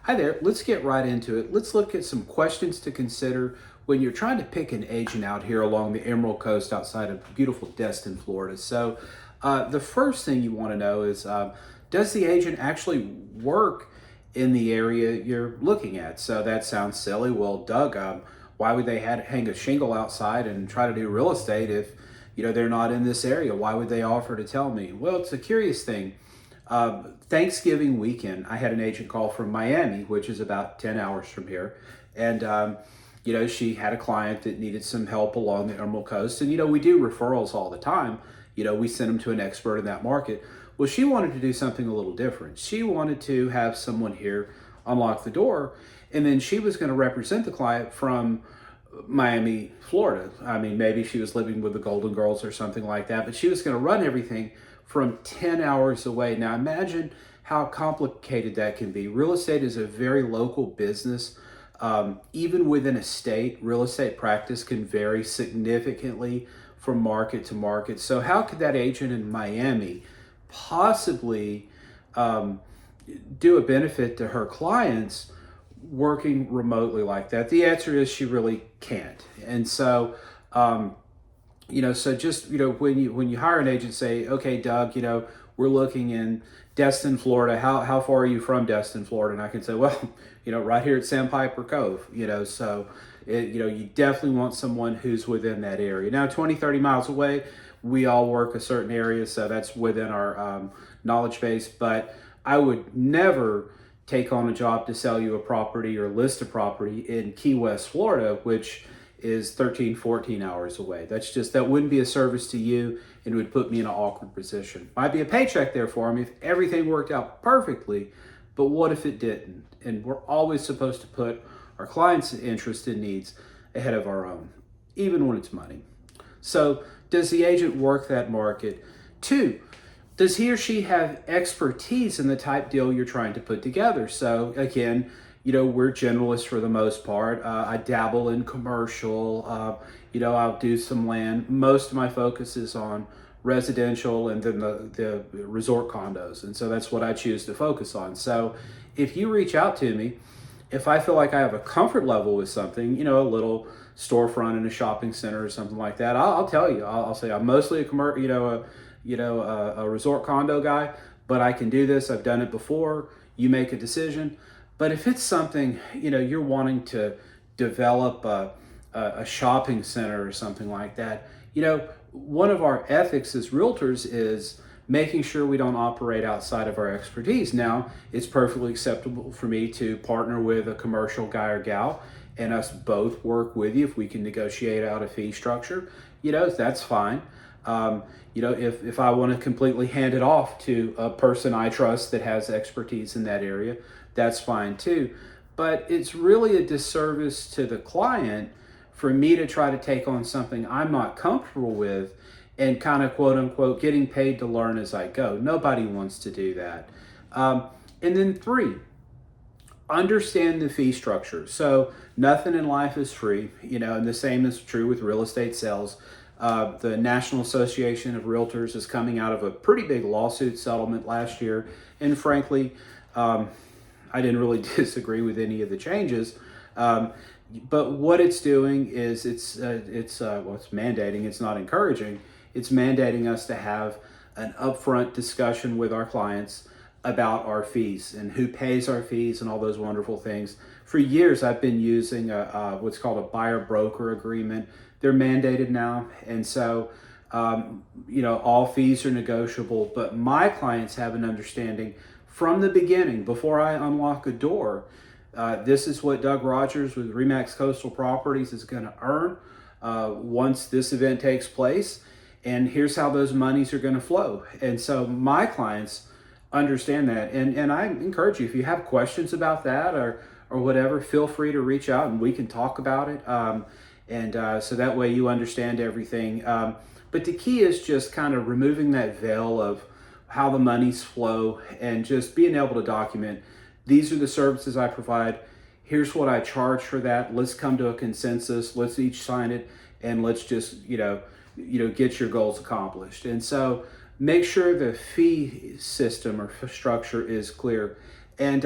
Hi there, let's get right into it. Let's look at some questions to consider when you're trying to pick an agent out here along the Emerald Coast outside of beautiful Destin, Florida. The first thing you want to know is does the agent actually work in the area you're looking at? So that sounds silly. Well, Doug, why would they hang a shingle outside and try to do real estate if they're not in this area? Why would they offer to tell me? Well, it's a curious thing. Thanksgiving weekend, I had an agent call from Miami, which is about 10 hours from here. And, she had a client that needed some help along the Emerald Coast. And, we do referrals all the time. We send them to an expert in that market. Well, she wanted to do something a little different. She wanted to have someone here unlock the door. And then she was going to represent the client from Miami, Florida. I mean, maybe she was living with the Golden Girls or something like that, but she was going to run everything from 10 hours away. Now, imagine how complicated that can be. Real estate is a very local business. Even within a state, real estate practice can vary significantly from market to market. So, how could that agent in Miami possibly do a benefit to her clients working remotely like that? The answer is she really can't. And so, when you hire an agent, say, okay, Doug, we're looking in Destin, Florida. How far are you from Destin, Florida? And I can say, well, right here at Sandpiper Cove, you definitely want someone who's within that area. Now, 20, 30 miles away, we all work a certain area, so that's within our knowledge base, but I would never take on a job to sell you a property or list a property in Key West, Florida, which is 13, 14 hours away. That wouldn't be a service to you and would put me in an awkward position. Might be a paycheck there for me if everything worked out perfectly, but what if it didn't? And we're always supposed to put our clients' interests and needs ahead of our own, even when it's money. So does the agent work that market? Two, does he or she have expertise in the type deal you're trying to put together? So again, we're generalists for the most part. I dabble in commercial. I'll do some land. Most of my focus is on residential and then the resort condos. And so that's what I choose to focus on. So if you reach out to me, if I feel like I have a comfort level with something, a little storefront in a shopping center or something like that, I'll tell you. I'll say I'm mostly a resort condo guy, but I can do this. I've done it before. You make a decision. But if it's something, you're wanting to develop a shopping center or something like that, one of our ethics as realtors is making sure we don't operate outside of our expertise. Now, it's perfectly acceptable for me to partner with a commercial guy or gal and us both work with you if we can negotiate out a fee structure, that's fine. If I want to completely hand it off to a person I trust that has expertise in that area, that's fine too. But it's really a disservice to the client for me to try to take on something I'm not comfortable with and kind of quote unquote getting paid to learn as I go. Nobody wants to do that. And then three, understand the fee structure. So nothing in life is free, and the same is true with real estate sales. The National Association of Realtors is coming out of a pretty big lawsuit settlement last year. And frankly, I didn't really disagree with any of the changes. But what it's doing is it's mandating, it's not encouraging. It's mandating us to have an upfront discussion with our clients about our fees and who pays our fees and all those wonderful things. For years, I've been using what's called a buyer-broker agreement. They're mandated now, and so all fees are negotiable. But my clients have an understanding from the beginning, before I unlock a door. This is what Doug Rogers with Remax Coastal Properties is going to earn once this event takes place, and here's how those monies are going to flow. And so my clients understand that, and I encourage you, if you have questions about that or whatever, feel free to reach out and we can talk about it. So that way you understand everything. But the key is just kind of removing that veil of how the monies flow and just being able to document, these are the services I provide. Here's what I charge for that. Let's come to a consensus. Let's each sign it, and let's just get your goals accomplished. And so make sure the fee system or structure is clear. And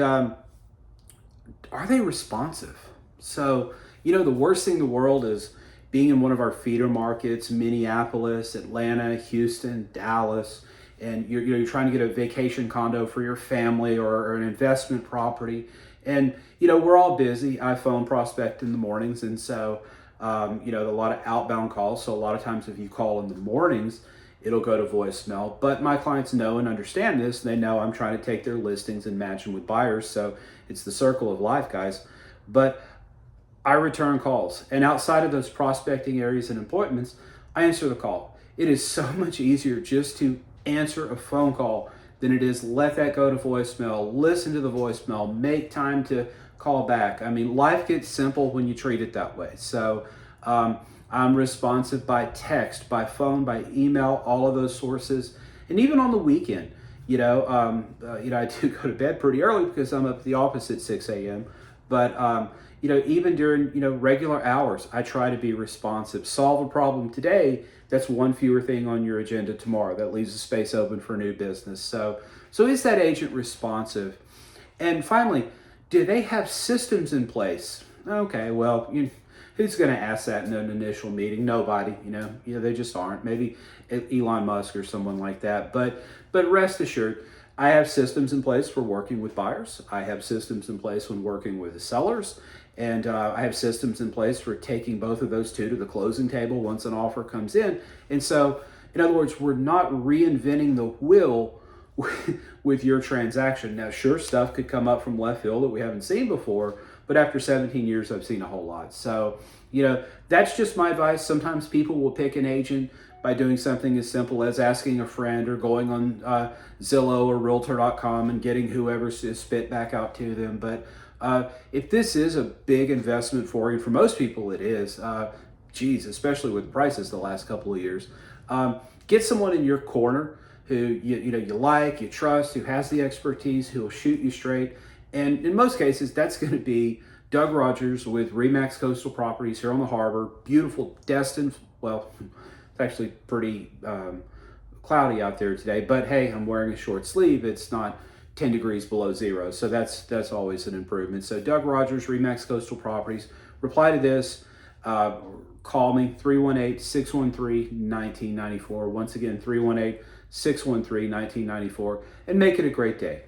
are they responsive? So, the worst thing in the world is being in one of our feeder markets, Minneapolis, Atlanta, Houston, Dallas, and you're trying to get a vacation condo for your family or an investment property. And, we're all busy. I phone prospect in the mornings. And so, a lot of outbound calls. So a lot of times if you call in the mornings, it'll go to voicemail. But my clients know and understand this. They know I'm trying to take their listings and match them with buyers. So it's the circle of life, guys. But I return calls. And outside of those prospecting areas and appointments, I answer the call. It is so much easier just to answer a phone call than it is let that go to voicemail, listen to the voicemail, make time to call back. I mean, life gets simple when you treat it that way. So I'm responsive by text, by phone, by email, all of those sources. And even on the weekend, I do go to bed pretty early because I'm up at the office at 6 a.m. But even during regular hours, I try to be responsive. Solve a problem today. That's one fewer thing on your agenda tomorrow. That leaves a space open for new business. So is that agent responsive? And finally, do they have systems in place? Okay, well, who's going to ask that in an initial meeting? Nobody. They just aren't. Maybe Elon Musk or someone like that. But rest assured, I have systems in place for working with buyers. I have systems in place when working with sellers. And I have systems in place for taking both of those two to the closing table once an offer comes in. And so, in other words, we're not reinventing the wheel with your transaction. Now, sure, stuff could come up from left field that we haven't seen before, but after 17 years, I've seen a whole lot. So, that's just my advice. Sometimes people will pick an agent by doing something as simple as asking a friend or going on Zillow or Realtor.com and getting whoever is spit back out to them. But if this is a big investment for you, for most people it is, especially with prices the last couple of years, get someone in your corner who you like, you trust, who has the expertise, who will shoot you straight. And in most cases, that's going to be Doug Rogers with Remax Coastal Properties here on the harbor. Beautiful Destin. Well, it's actually pretty cloudy out there today, but hey, I'm wearing a short sleeve. It's not 10 degrees below zero, so that's always an improvement. So Doug Rogers, Remax Coastal Properties. Reply to this. Call me, 318-613-1994. Once again, 318-613-1994, and make it a great day.